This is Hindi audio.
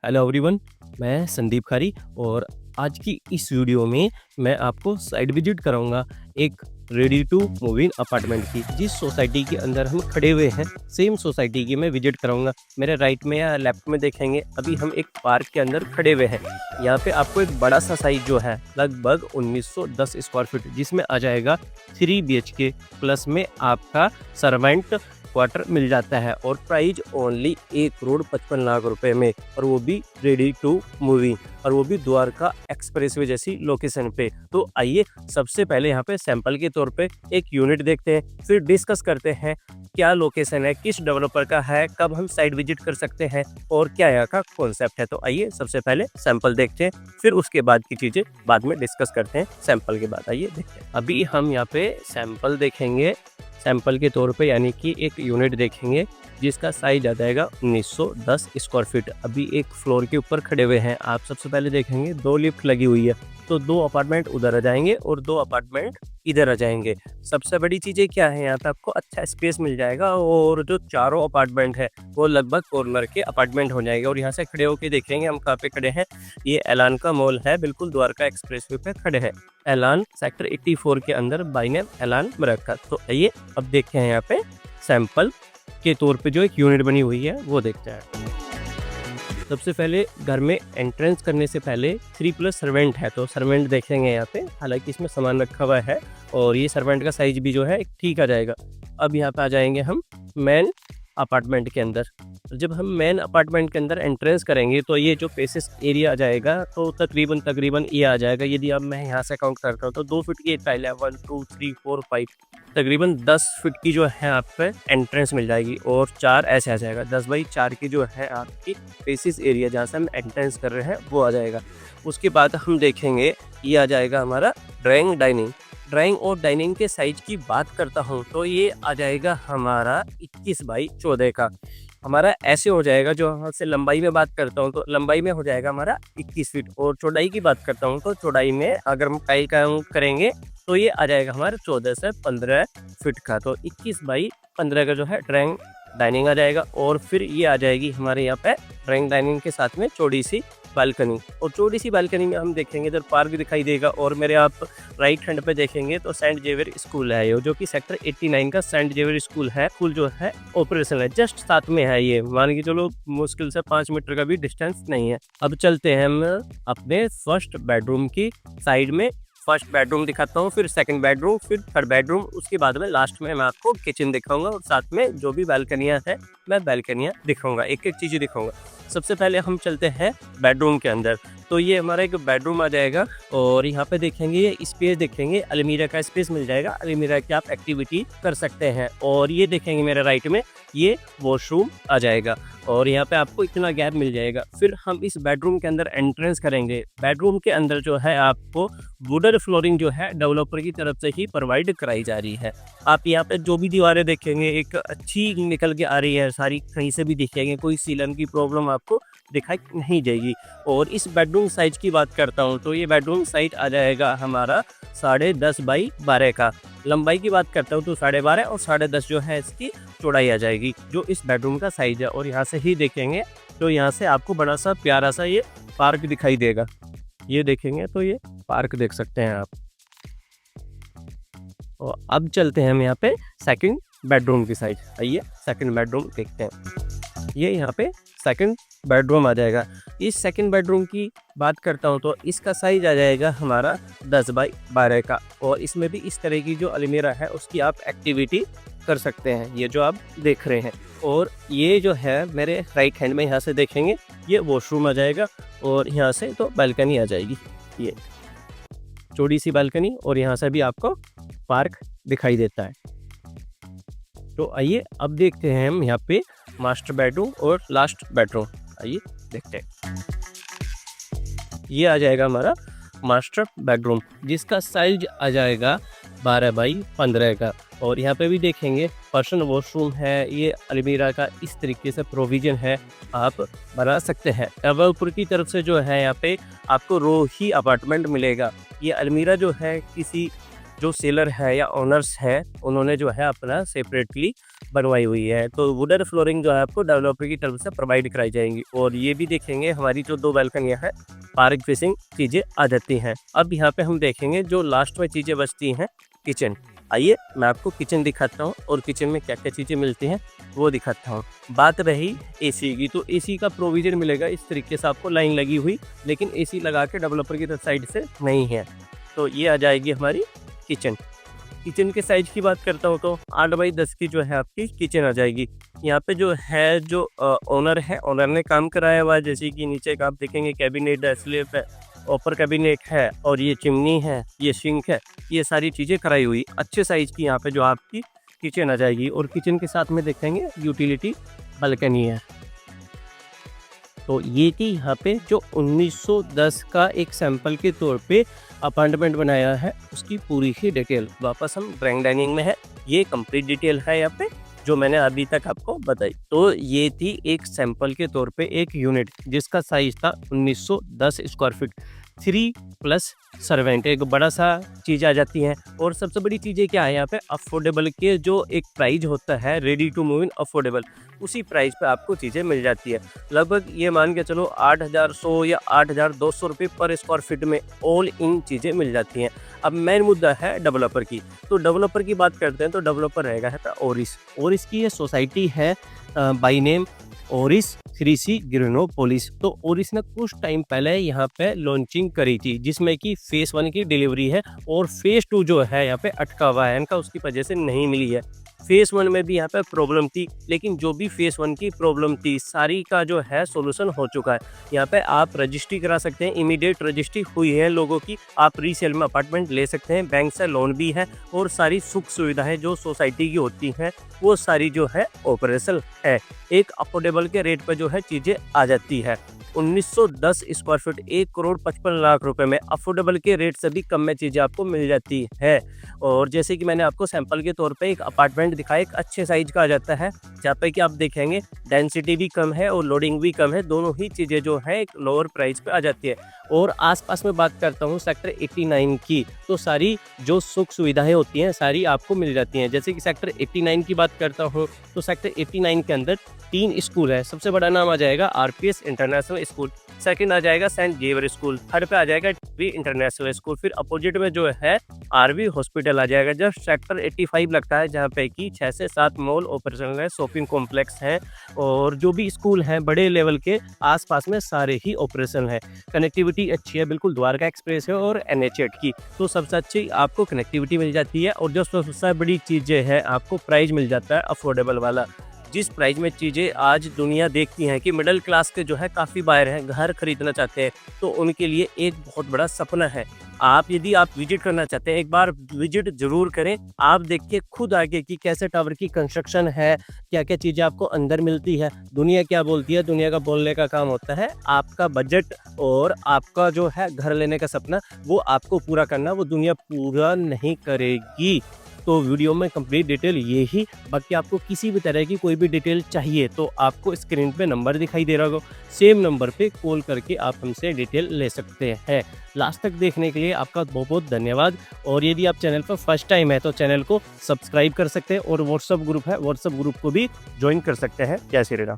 हेलो एवरीवन, मैं संदीप खारी और आज की इस वीडियो में मैं आपको साइट विजिट कराऊंगा एक ready to move in apartment की। जिस सोसाइटी के अंदर हम खड़े हुए हैं सेम सोसाइटी की मैं विजिट कराऊंगा। मेरे राइट में या लेफ्ट में देखेंगे अभी हम एक पार्क के अंदर खड़े हुए हैं। यहाँ पे आपको एक बड़ा सा साइज जो है लगभग 1910 स्क्वायर फीट, जिसमें आ जाएगा 3 BHK प्लस में आपका सर्वेंट क्वार्टर मिल जाता है और प्राइस ओनली 1,55,00,000 रुपए में, और वो भी रेडी टू मूवी, और वो भी द्वारका एक्सप्रेसवे जैसी लोकेशन पे। तो आइए सबसे पहले यहाँ पे सैंपल के तौर पे एक यूनिट देखते हैं, फिर डिस्कस करते हैं क्या लोकेशन है, किस डेवलपर का है, कब हम साइट विजिट कर सकते हैं और क्या यहाँ का कॉन्सेप्ट है। तो आइए सबसे पहले सैंपल देखते हैं, फिर उसके बाद की चीज़ें बाद में डिस्कस करते हैं। सैंपल के बाद आइए देखते हैं। अभी हम यहाँ पे सैंपल देखेंगे, सैंपल के तौर पे यानी कि एक यूनिट देखेंगे जिसका साइज आ जाएगा 1910 स्क्वायर फीट। अभी एक फ्लोर के ऊपर खड़े हुए हैं। आप सबसे पहले देखेंगे 2 लिफ्ट लगी हुई है, तो 2 अपार्टमेंट उधर आ जाएंगे और 2 अपार्टमेंट इधर आ जाएंगे। सबसे बड़ी चीज़ें क्या है, यहाँ पे आपको अच्छा स्पेस मिल जाएगा और जो चारों अपार्टमेंट है वो लगभग कॉर्नर के अपार्टमेंट हो जाएंगे। और यहाँ से खड़े होके देखेंगे हम कहाँ पे खड़े हैं, ये ऐलान का मॉल है, बिल्कुल द्वारका एक्सप्रेसवे पे खड़े हैं। ऐलान सेक्टर 84 के अंदर बाई नेम ऐलान मरक्का। तो आइए अब देखते हैं यहाँ पे सैंपल के तौर पे जो एक यूनिट बनी हुई है वो देखते हैं। सबसे पहले घर में एंट्रेंस करने से पहले 3+ सर्वेंट है, तो सर्वेंट देखेंगे यहाँ पे। हालांकि इसमें सामान रखा हुआ है और ये सर्वेंट का साइज भी जो है ठीक आ जाएगा। अब यहाँ पे आ जाएंगे हम मेन अपार्टमेंट के अंदर। जब हम मेन अपार्टमेंट के अंदर एंट्रेंस करेंगे तो ये जो पेसेस एरिया आ जाएगा तो तकरीबन ये आ जाएगा। यदि अब मैं यहाँ से काउंट करता हूँ तो 2 फीट की टाइल है, 1 2 3 4 5, तकरीबन 10 फीट की जो है आप पे एंट्रेंस मिल जाएगी। और 4 ऐसे आ जाएगा, 10x4 की जो है आपकी पेसिस एरिया जहाँ से हम एंट्रेंस कर रहे हैं वो आ जाएगा। उसके बाद हम देखेंगे ये आ जाएगा हमारा ड्राइंग डाइनिंग। ड्राइंग और डाइनिंग के साइज की बात करता हूँ तो ये आ जाएगा हमारा 21x14 का। हमारा ऐसे हो जाएगा। जो यहाँ से लंबाई में बात करता हूँ तो लंबाई में हो जाएगा हमारा 21 फीट, और चौड़ाई की बात करता हूँ तो चौड़ाई में अगर हम टाइल काउंट करेंगे तो ये आ जाएगा हमारा 14 से 15 फीट का। तो 21x15 का जो है ड्राइंग डाइनिंग आ जाएगा। और फिर ये आ जाएगी हमारे यहाँ पे ड्राइंग डाइनिंग के साथ में चौड़ी सी बालकनी। और चौड़ी सी बालकनी में हम देखेंगे इधर पार्क दिखाई देगा, और मेरे आप राइट हैंड पे देखेंगे तो सेंट जेवियर स्कूल है ये, जो कि सेक्टर 89 का सेंट जेवियर स्कूल है। स्कूल जो है ऑपरेशन है, जस्ट साथ में है। ये मान के चलो मुश्किल से 5 मीटर का भी डिस्टेंस नहीं है। अब चलते हैं हम अपने फर्स्ट बेडरूम की साइड में। फर्स्ट बेडरूम दिखाता हूँ, फिर सेकंड बेडरूम, फिर थर्ड बेडरूम, उसके बाद में लास्ट में मैं आपको किचन दिखाऊंगा और साथ में जो भी बालकनियाँ हैं मैं बालकनियाँ दिखाऊंगा, एक एक चीज़ दिखाऊंगा। सबसे पहले हम चलते हैं बेडरूम के अंदर। तो ये हमारा एक बेडरूम आ जाएगा और यहाँ पे देखेंगे ये स्पेस देखेंगे, अलमीरा का स्पेस मिल जाएगा। अलमीरा की आप एक्टिविटी कर सकते हैं। और ये देखेंगे मेरे राइट में ये वॉशरूम आ जाएगा और यहाँ पे आपको इतना गैप मिल जाएगा। फिर हम इस बेडरूम के अंदर एंट्रेंस करेंगे। बेडरूम के अंदर जो है आपको वुडन फ्लोरिंग जो है डेवलपर की तरफ से ही प्रोवाइड कराई जा रही है। आप यहाँ पे जो भी दीवारें देखेंगे एक अच्छी निकल के आ रही है सारी, कहीं से भी दिखेंगे, कोई सीलन की प्रॉब्लम आपको दिखाई नहीं जाएगी। और इस बेडरूम साइज की बात करता हूँ तो ये बेडरूम साइज आ जाएगा हमारा 10.5x12 का। लंबाई की बात करता हूँ तो 12.5 और 10.5 जो है इसकी चौड़ाई आ जाएगी, जो इस बेडरूम का साइज है। और यहाँ से ही देखेंगे तो यहाँ से आपको बड़ा सा प्यारा सा ये पार्क दिखाई देगा। ये देखेंगे तो ये पार्क देख सकते हैं आप। और अब चलते हैं हम यहाँ पे सेकंड बेडरूम की साइड। आइए सेकंड बेडरूम देखते हैं। ये यहाँ पे सेकंड बेडरूम आ जाएगा। इस सेकंड बेडरूम की बात करता हूँ तो इसका साइज आ जाएगा हमारा 10x12 का। और इसमें भी इस तरह की जो अलमीरा है उसकी आप एक्टिविटी कर सकते हैं, ये जो आप देख रहे हैं। और ये जो है मेरे राइट हैंड में यहाँ से देखेंगे ये वॉशरूम आ जाएगा और यहाँ से तो बालकनी आ जाएगी, ये चौड़ी सी बालकनी, और यहाँ से भी आपको पार्क दिखाई देता है। तो आइए अब देखते हैं हम यहाँ पे मास्टर बेडरूम और लास्ट बेडरूम। आइए देखते हैं। ये आ जाएगा हमारा मास्टर बेडरूम जिसका साइज आ जाएगा 12x15 का। और यहाँ पे भी देखेंगे पर्सनल वॉशरूम है, ये अलमीरा का इस तरीके से प्रोविजन है, आप बना सकते हैं। डेवलपर की तरफ से जो है यहाँ पे आपको रो ही अपार्टमेंट मिलेगा। ये अलमीरा जो है किसी जो सेलर है या ओनर्स हैं उन्होंने जो है अपना सेपरेटली बनवाई हुई है। तो वुडन फ्लोरिंग जो है आपको डेवलपर की तरफ से प्रोवाइड कराई जाएंगी। और ये भी देखेंगे हमारी जो 2 बालकनियाँ हैं पार्क फेसिंग चीज़ें आ जाती हैं। अब यहाँ पे हम देखेंगे जो लास्ट में चीज़ें बचती हैं, किचन। आइए मैं आपको किचन दिखाता हूँ और किचन में क्या क्या चीज़ें मिलती हैं वो दिखाता हूँ। बात रही एसी की, तो एसी का प्रोविज़न मिलेगा इस तरीके से आपको लाइन लगी हुई, लेकिन एसी लगा के डेवलपर की तरफ साइड से नहीं है। तो ये आ जाएगी हमारी किचन। किचन के साइज़ की बात करता हूँ तो 8 बाई 10 की जो है आपकी किचन आ जाएगी। यहाँ पे जो है जो ओनर है, ओनर ने काम कराया हुआ है। जैसे कि नीचे का आप देखेंगे कैबिनेट है, स्लैब है, ऊपर कैबिनेट है और ये चिमनी है, ये सिंक है, ये सारी चीज़ें कराई हुई अच्छे साइज़ की यहाँ पे जो आपकी किचन आ जाएगी। और किचन के साथ में देखेंगे यूटिलिटी बालकनी है। तो ये थी यहाँ पे जो 1910 का एक सैंपल के तौर पे अपार्टमेंट बनाया है उसकी पूरी ही डिटेल। वापस हम ड्राइंग डाइनिंग में है, ये कंप्लीट डिटेल है यहाँ पे जो मैंने अभी तक आपको बताई। तो ये थी एक सैंपल के तौर पे एक यूनिट जिसका साइज था 1910 स्क्वायर फीट, 3+ सर्वेंट, एक बड़ा सा चीज़ आ जाती है। और सबसे बड़ी चीज़ें क्या है यहाँ पे, अफोर्डेबल के जो एक प्राइस होता है ready to move in affordable, उसी प्राइस पे आपको चीज़ें मिल जाती है। लगभग ये मान के चलो 8,100 या 8,200 रुपये पर स्क्वायर फीट में ऑल इन चीज़ें मिल जाती हैं। अब मेन मुद्दा है डेवलपर की। तो डेवलपर की बात करते हैं तो डेवलपर रहेगा है ओरिस। ओरिस की ये सोसाइटी है बाई नेम ओरिस 3C ग्रीनोपोलिस। तो ओरिस ने कुछ टाइम पहले यहाँ पे लॉन्चिंग करी थी जिसमें कि फेज़ 1 की डिलीवरी है और फेज़ 2 जो है यहाँ पे अटका हुआ है इनका, उसकी वजह से नहीं मिली है। फेज़ 1 में भी यहाँ पे प्रॉब्लम थी, लेकिन जो भी फेज़ 1 की प्रॉब्लम थी सारी का जो है सोल्यूशन हो चुका है। यहाँ पे आप रजिस्ट्री करा सकते हैं, इमीडिएट रजिस्ट्री हुई है लोगों की, आप रीसेल में अपार्टमेंट ले सकते हैं, बैंक से लोन भी है और सारी सुख सुविधाएं जो सोसाइटी की होती हैं वो सारी जो है ऑपरेशनल है। एक अफोर्डेबल के रेट पर जो है चीज़ें आ जाती है। 1910 स्क्वायर फीट 1,55,00,000 रुपए में अफोर्डेबल के रेट से भी कम में चीज़ें आपको मिल जाती है। और जैसे कि मैंने आपको सैंपल के तौर पे एक अपार्टमेंट दिखाया, एक अच्छे साइज का आ जाता है जहाँ पे कि आप देखेंगे डेंसिटी भी कम है और लोडिंग भी कम है, दोनों ही चीज़ें जो है एक लोअर प्राइस पे आ जाती है। और आसपास में बात करता हूँ सेक्टर 89 की, तो सारी जो सुख सुविधाएं होती हैं सारी आपको मिल जाती हैं। जैसे कि सेक्टर 89 की बात करता हूँ तो सेक्टर 89 के अंदर 3 स्कूल है। सबसे बड़ा नाम आ जाएगा RPS इंटरनेशनल स्कूल, सेकंड आ जाएगा सेंट जेवियर स्कूल, थर्ड पे आ जाएगा वी इंटरनेशनल स्कूल, फिर अपोजिट में जो है RV हॉस्पिटल आ जाएगा। जब सेक्टर 85 लगता है जहाँ पे कि 6 से 7 मॉल ऑपरेशनल है, शॉपिंग कॉम्प्लेक्स हैं और जो भी स्कूल हैं बड़े लेवल के आसपास में सारे ही ऑपरेशनल है। कनेक्टिविटी अच्छी है, बिल्कुल द्वारका एक्सप्रेस है और NH8 की, तो सबसे अच्छी आपको कनेक्टिविटी मिल जाती है। और जो सबसे बड़ी चीज़ें हैं आपको प्राइस मिल जाता है अफोर्डेबल वाला। जिस प्राइस में चीज़ें आज दुनिया देखती हैं कि मिडिल क्लास के जो है काफ़ी बायर हैं, घर खरीदना चाहते हैं, तो उनके लिए एक बहुत बड़ा सपना है। यदि आप विजिट करना चाहते हैं एक बार विजिट ज़रूर करें। आप देखिए खुद आगे कि कैसे टावर की कंस्ट्रक्शन है, क्या क्या चीज़ें आपको अंदर मिलती है, दुनिया क्या बोलती है। दुनिया का बोलने का काम होता है आपका बजट और आपका जो है घर लेने का सपना वो आपको पूरा करना, वो दुनिया पूरा नहीं करेगी। तो वीडियो में कंप्लीट डिटेल ये ही। बाकी आपको किसी भी तरह की कोई भी डिटेल चाहिए तो आपको स्क्रीन पे नंबर दिखाई दे रहा होगा, सेम नंबर पे कॉल करके आप हमसे डिटेल ले सकते हैं। लास्ट तक देखने के लिए आपका बहुत बहुत धन्यवाद। और यदि आप चैनल पर फर्स्ट टाइम है तो चैनल को सब्सक्राइब कर सकते हैं और व्हाट्सअप ग्रुप है, व्हाट्सअप ग्रुप को भी ज्वाइन कर सकते हैं। जय श्री राम।